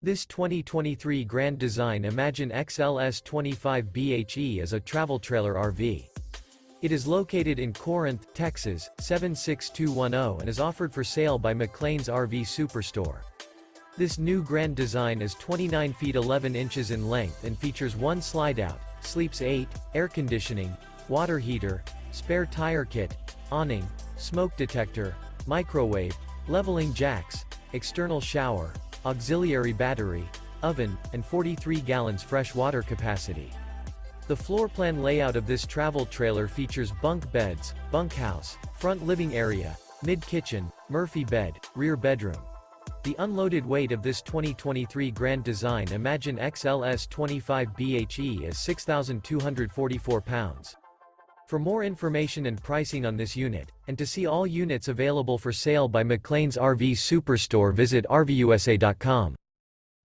This 2023 Grand Design Imagine XLS 25 BHE is a travel trailer RV. It is located in Corinth, Texas, 76210 and is offered for sale by McClain's RV Superstore. This new Grand Design is 29 feet 11 inches in length and features one slide-out, sleeps 8, air conditioning, water heater, spare tire kit, awning, smoke detector, microwave, leveling jacks, external shower, auxiliary battery, oven, and 43 gallons fresh water capacity. The floor plan layout of this travel trailer features bunk beds, bunkhouse, front living area, mid-kitchen, Murphy bed, rear bedroom. The unloaded weight of this 2023 Grand Design Imagine XLS 25 BHE is 6,244 pounds. For more information and pricing on this unit, and to see all units available for sale by McClain's RV Superstore, visit RVUSA.com.